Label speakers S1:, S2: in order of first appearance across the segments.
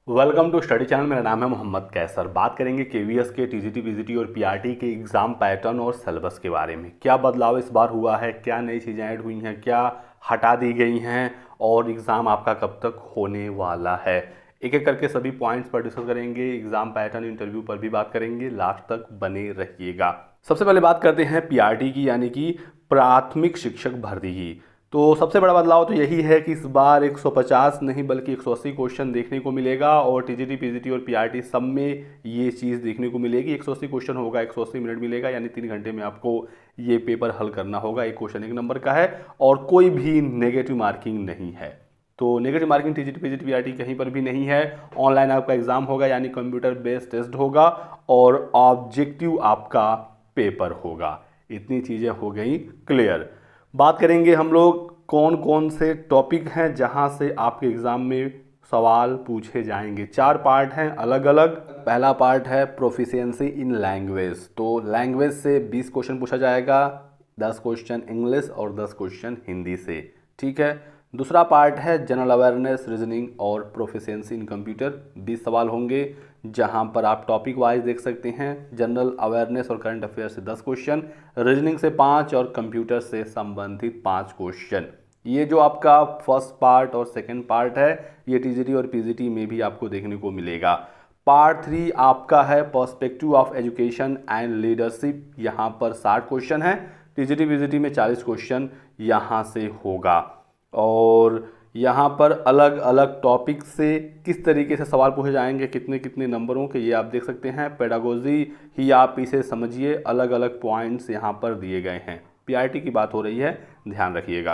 S1: Welcome to study channel. मेरा नाम है मोहम्मद कैसर। बात करेंगे केवीएस के टीजीटी पीजीटी और पीआरटी के एग्ज़ाम पैटर्न और सिलेबस के बारे में। क्या बदलाव इस बार हुआ है, क्या नई चीज़ें ऐड हुई हैं, क्या हटा दी गई हैं और एग्ज़ाम आपका कब तक होने वाला है। एक एक करके सभी पॉइंट्स पर डिस्कस करेंगे। एग्ज़ाम पैटर्न इंटरव्यू पर भी बात करेंगे। लास्ट तक बने रहिएगा। सबसे पहले बात करते हैं पीआरटी की, यानी कि प्राथमिक शिक्षक भर्ती की। तो सबसे बड़ा बदलाव तो यही है कि इस बार 150 नहीं बल्कि 180 क्वेश्चन देखने को मिलेगा और टीजीटी पीजीटी और पीआरटी सब में ये चीज़ देखने को मिलेगी। 180 क्वेश्चन होगा, 180 मिनट मिलेगा, यानी 3 घंटे में आपको ये पेपर हल करना होगा। एक क्वेश्चन 1 नंबर का है और कोई भी नेगेटिव मार्किंग नहीं है। तो negative marking TGT PGT PRT कहीं पर भी नहीं है। ऑनलाइन आपका एग्जाम होगा, यानी कंप्यूटर बेस्ड टेस्ट होगा और ऑब्जेक्टिव आपका पेपर होगा। इतनी चीज़ें हो गई क्लियर। बात करेंगे हम लोग कौन कौन से टॉपिक हैं जहां से आपके एग्ज़ाम में सवाल पूछे जाएंगे। 4 पार्ट हैं अलग अलग। पहला पार्ट है प्रोफिशिएंसी इन लैंग्वेज। तो लैंग्वेज से 20 क्वेश्चन पूछा जाएगा, 10 क्वेश्चन इंग्लिश और 10 क्वेश्चन हिंदी से। ठीक है। दूसरा पार्ट है जनरल अवेयरनेस, रीजनिंग और प्रोफिशिएंसी इन कंप्यूटर। 20 सवाल होंगे जहां पर आप टॉपिक वाइज देख सकते हैं। जनरल अवेयरनेस और करंट अफेयर से 10 क्वेश्चन, रीजनिंग से 5 और कंप्यूटर से संबंधित 5 क्वेश्चन। ये जो आपका फर्स्ट पार्ट और सेकंड पार्ट है, ये टीजीटी और पीजीटी में भी आपको देखने को मिलेगा। पार्ट 3 आपका है perspective of education and leadership. यहाँ पर 60 क्वेश्चन है। टीजीटी पीजीटी में 40 क्वेश्चन यहाँ से होगा और यहाँ पर अलग अलग टॉपिक से किस तरीके से सवाल पूछे जाएंगे, कितने कितने नंबरों के, ये आप देख सकते हैं। पेडागोजी ही आप इसे समझिए, अलग अलग पॉइंट्स यहाँ पर दिए गए हैं। पीआरटी की बात हो रही है, ध्यान रखिएगा।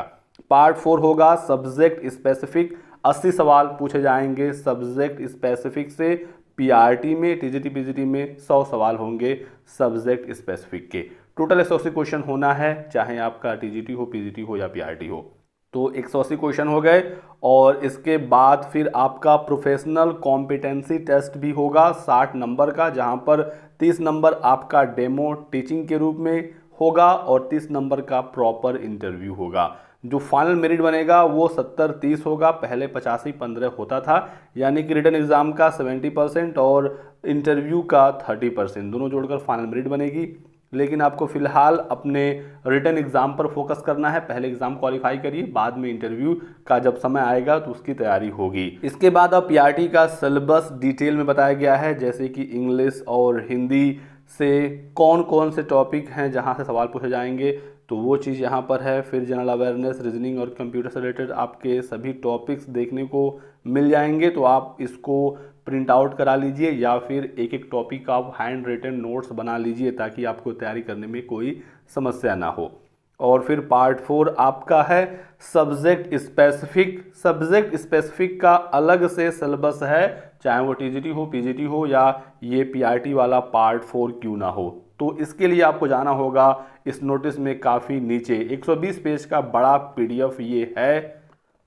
S1: पार्ट 4 होगा सब्जेक्ट स्पेसिफिक। 80 सवाल पूछे जाएंगे सब्जेक्ट स्पेसिफिक से। पीआरटी में, टीजीटी पीजीटी में 100 सवाल होंगे सब्जेक्ट स्पेसिफिक के। टोटल 180 क्वेश्चन होना है, चाहे आपका टीजीटी हो, पीजीटी हो या पीआरटी हो। तो 180 क्वेश्चन हो गए और इसके बाद फिर आपका प्रोफेशनल कॉम्पिटेंसी टेस्ट भी होगा 60 नंबर का, जहां पर 30 नंबर आपका डेमो टीचिंग के रूप में होगा और 30 नंबर का प्रॉपर इंटरव्यू होगा। जो फाइनल मेरिट बनेगा वो 70-30 होगा। पहले 85-15 होता था, यानी कि रिटन एग्जाम का 70% और इंटरव्यू का 30%, दोनों जोड़कर फाइनल मेरिट बनेगी। लेकिन आपको फिलहाल अपने रिटन एग्ज़ाम पर फोकस करना है। पहले एग्ज़ाम क्वालिफाई करिए, बाद में इंटरव्यू का जब समय आएगा तो उसकी तैयारी होगी। इसके बाद अब पीआरटी का सिलेबस डिटेल में बताया गया है, जैसे कि इंग्लिश और हिंदी से कौन कौन से टॉपिक हैं जहां से सवाल पूछे जाएंगे, तो वो चीज़ यहाँ पर है। फिर जनरल अवेयरनेस, रीजनिंग और कंप्यूटर से रिलेटेड आपके सभी टॉपिक्स देखने को मिल जाएंगे। तो आप इसको प्रिंट आउट करा लीजिए या फिर एक एक टॉपिक का आप हैंड रिटन नोट्स बना लीजिए, ताकि आपको तैयारी करने में कोई समस्या ना हो। और फिर पार्ट 4 आपका है सब्जेक्ट स्पेसिफिक। सब्जेक्ट स्पेसिफिक का अलग से सिलेबस है, चाहे वो टीजीटी हो, पीजीटी हो या ये पीआरटी वाला पार्ट 4 क्यों ना हो। तो इसके लिए आपको जाना होगा इस नोटिस में काफ़ी नीचे। 120 पेज का बड़ा पीडीएफ ये है।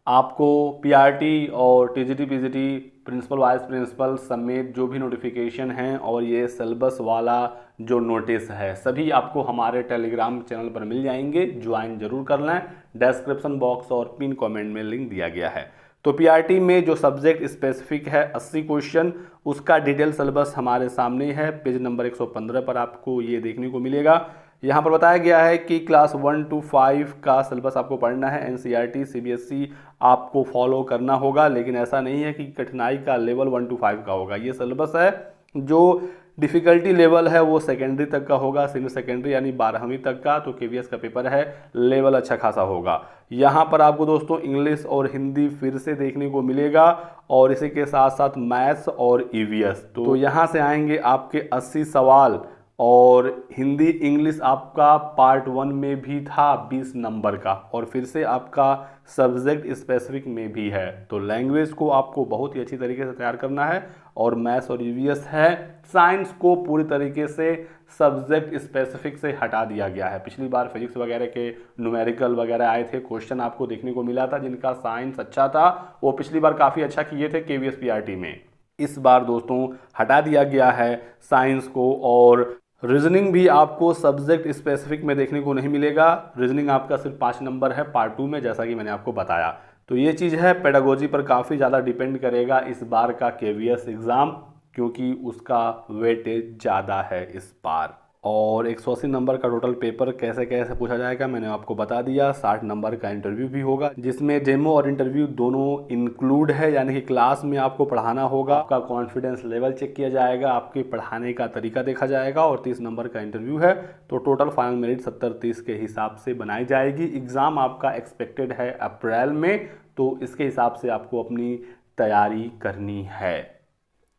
S1: आपको पीआरटी और TGT PGT principal, vice principal समेत जो भी नोटिफिकेशन हैं और ये सिलेबस वाला जो नोटिस है, सभी आपको हमारे टेलीग्राम चैनल पर मिल जाएंगे। ज्वाइन जरूर कर लें। डिस्क्रिप्शन बॉक्स और पिन कमेंट में लिंक दिया गया है। तो पीआरटी में जो सब्जेक्ट स्पेसिफिक है 80 क्वेश्चन, उसका डिटेल सिलेबस हमारे सामने है। पेज नंबर 115 पर आपको ये देखने को मिलेगा। यहाँ पर बताया गया है कि क्लास 1 to 5 का सिलेबस आपको पढ़ना है। एनसीईआरटी, सीबीएसई आपको फॉलो करना होगा, लेकिन ऐसा नहीं है कि कठिनाई का लेवल 1 to 5 का होगा। ये सिलेबस है जो डिफ़िकल्टी लेवल है वो सेकेंडरी तक का होगा, सीनियर सेकेंडरी यानी 12वीं तक का। तो केवीएस का पेपर है, लेवल अच्छा खासा होगा। यहाँ पर आपको दोस्तों इंग्लिश और हिंदी फिर से देखने को मिलेगा और इसी के साथ साथ मैथ्स और ईवीएस। तो यहाँ से आएंगे आपके 80 सवाल और हिंदी इंग्लिश आपका पार्ट 1 में भी था 20 नंबर का और फिर से आपका सब्जेक्ट स्पेसिफिक में भी है। तो लैंग्वेज को आपको बहुत ही अच्छी तरीके से तैयार करना है और मैथ्स और ईवीएस है। साइंस को पूरी तरीके से सब्जेक्ट स्पेसिफिक से हटा दिया गया है। पिछली बार फिजिक्स वगैरह के न्यूमेरिकल वगैरह आए थे, क्वेश्चन आपको देखने को मिला था। जिनका साइंस अच्छा था वो पिछली बार काफ़ी अच्छा किए थे केवीएस पीआरटी में। इस बार दोस्तों हटा दिया गया है साइंस को और रीजनिंग भी आपको सब्जेक्ट स्पेसिफिक में देखने को नहीं मिलेगा। रीजनिंग आपका सिर्फ 5 नंबर है पार्ट 2 में, जैसा कि मैंने आपको बताया। तो ये चीज़ है, पेडागोजी पर काफ़ी ज़्यादा डिपेंड करेगा इस बार का केवीएस एग्ज़ाम, क्योंकि उसका वेटेज ज़्यादा है इस बार। और 180 नंबर का टोटल पेपर कैसे कैसे पूछा जाएगा मैंने आपको बता दिया। 60 नंबर का इंटरव्यू भी होगा, जिसमें डेमो और इंटरव्यू दोनों इंक्लूड है, यानी कि क्लास में आपको पढ़ाना होगा, आपका कॉन्फिडेंस लेवल चेक किया जाएगा, आपके पढ़ाने का तरीका देखा जाएगा, और 30 नंबर का इंटरव्यू है। तो टोटल फाइनल मेरिट 70-30 के हिसाब से बनाई जाएगी। एग्ज़ाम आपका एक्सपेक्टेड है अप्रैल में, तो इसके हिसाब से आपको अपनी तैयारी करनी है।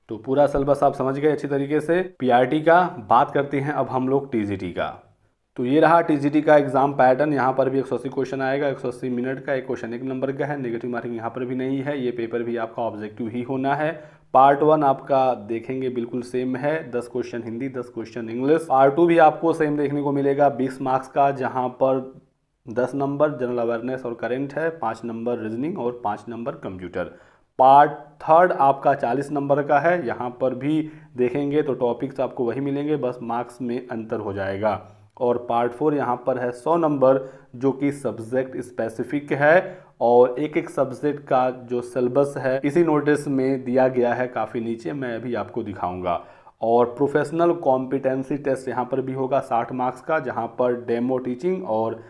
S1: तो पूरा सिलेबस आप समझ गए अच्छी तरीके से। पीआरटी का बात करते हैं अब हम लोग टीजीटी का। तो ये रहा टीजीटी का एग्जाम पैटर्न। यहाँ पर भी 180 क्वेश्चन आएगा, 180 मिनट का। एक क्वेश्चन 1 नंबर का है, नेगेटिव मार्किंग यहाँ पर भी नहीं है। ये पेपर भी आपका ऑब्जेक्टिव ही होना है। पार्ट 1 आपका देखेंगे बिल्कुल सेम है, 10 question Hindi, 10 question English. Part 2 भी आपको सेम देखने को मिलेगा, 20 मार्क्स का, जहाँ पर 10 नंबर जनरल अवेयरनेस और करेंट है, 5 नंबर रीजनिंग और 5 नंबर कंप्यूटर। पार्ट 3 आपका 40 नंबर का है। यहाँ पर भी देखेंगे तो टॉपिक्स आपको वही मिलेंगे, बस मार्क्स में अंतर हो जाएगा। और पार्ट 4 यहाँ पर है 100 नंबर, जो कि सब्जेक्ट स्पेसिफिक है, और एक एक सब्जेक्ट का जो सिलेबस है इसी नोटिस में दिया गया है, काफ़ी नीचे, मैं अभी आपको दिखाऊंगा। और प्रोफेशनल कॉम्पिटेंसी टेस्ट यहाँ पर भी होगा 60 मार्क्स का, जहाँ पर डेमो टीचिंग और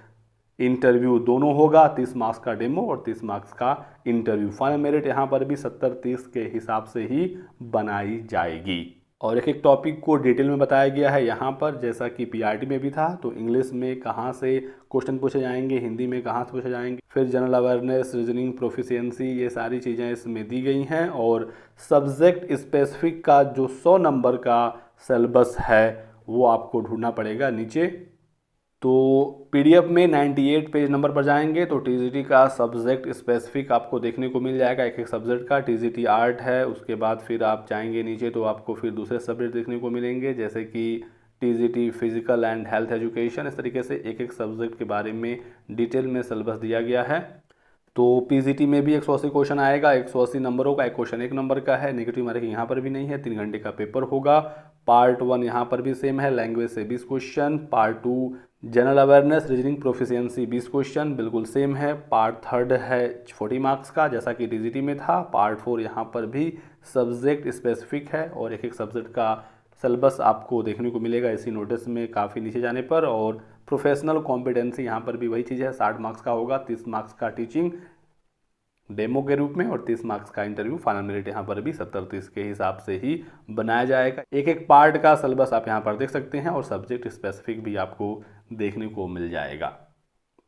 S1: इंटरव्यू दोनों होगा। 30 मार्क्स का डेमो और 30 मार्क्स का इंटरव्यू। फाइनल मेरिट यहाँ पर भी 70-30 के हिसाब से ही बनाई जाएगी। और एक एक टॉपिक को डिटेल में बताया गया है यहाँ पर, जैसा कि पीआरटी में भी था। तो इंग्लिश में कहाँ से क्वेश्चन पूछे जाएंगे, हिंदी में कहाँ से पूछे जाएंगे, फिर जनरल अवेयरनेस, रीजनिंग, प्रोफिशिएंसी, ये सारी चीज़ें इसमें दी गई हैं। और सब्जेक्ट स्पेसिफिक का जो 100 नंबर का सिलेबस है वो आपको ढूंढना पड़ेगा नीचे। तो पीडीएफ में 98 पेज नंबर पर जाएंगे तो टीजीटी का सब्जेक्ट स्पेसिफिक आपको देखने को मिल जाएगा, एक एक सब्जेक्ट का। टीजीटी आर्ट है, उसके बाद फिर आप जाएंगे नीचे तो आपको फिर दूसरे सब्जेक्ट देखने को मिलेंगे, जैसे कि TGT physical and health education. इस तरीके से एक एक सब्जेक्ट के बारे में डिटेल में सिलेबस दिया गया है। तो पीजीटी में भी 180 क्वेश्चन आएगा, 180 नंबरों का। एक क्वेश्चन 1 नंबर का है, नेगेटिव मार्किंग यहाँ पर भी नहीं है, 3 घंटे का पेपर होगा। पार्ट 1 यहाँ पर भी सेम है, लैंग्वेज से 20 question. Part 2 general awareness, reasoning, proficiency 20 question, बिल्कुल सेम है। पार्ट 3 है 40 मार्क्स का, जैसा कि टीजीटी में था। पार्ट 4 यहाँ पर भी सब्जेक्ट स्पेसिफिक है, और एक एक सब्जेक्ट का सिलेबस आपको देखने को मिलेगा इसी नोटिस में काफ़ी नीचे जाने पर। और प्रोफेशनल कॉम्पिटेंसी यहाँ पर भी वही चीज़ है, 60 मार्क्स का होगा, 30 मार्क्स का टीचिंग डेमो के रूप में और 30 मार्क्स का इंटरव्यू। फाइनल मेरिट यहाँ पर भी 70-30 के हिसाब से ही बनाया जाएगा। एक एक पार्ट का सिलेबस आप यहाँ पर देख सकते हैं, और सब्जेक्ट स्पेसिफिक भी आपको देखने को मिल जाएगा।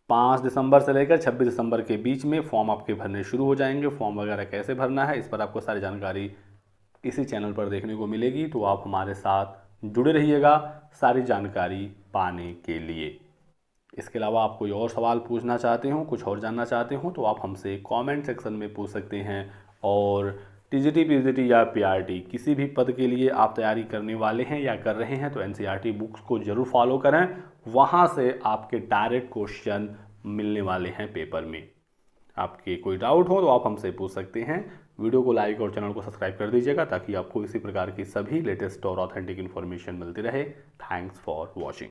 S1: 5 दिसंबर से लेकर 26 दिसंबर के बीच में फॉर्म आपके भरने शुरू हो जाएंगे। फॉर्म वगैरह कैसे भरना है, इस पर आपको सारी जानकारी इसी चैनल पर देखने को मिलेगी, तो आप हमारे साथ जुड़े रहिएगा सारी जानकारी पाने के लिए। इसके अलावा आप कोई और सवाल पूछना चाहते हो, कुछ और जानना चाहते हो, तो आप हमसे कमेंट सेक्शन में पूछ सकते हैं। और टीजीटी, पीजीटी या पीआरटी किसी भी पद के लिए आप तैयारी करने वाले हैं या कर रहे हैं तो एनसीईआरटी बुक्स को ज़रूर फॉलो करें, वहाँ से आपके डायरेक्ट क्वेश्चन मिलने वाले हैं पेपर में। आपके कोई डाउट हो तो आप हमसे पूछ सकते हैं। वीडियो को लाइक और चैनल को सब्सक्राइब कर दीजिएगा, ताकि आपको इसी प्रकार की सभी लेटेस्ट और ऑथेंटिक इन्फॉर्मेशन मिलती रहे। Thanks for watching.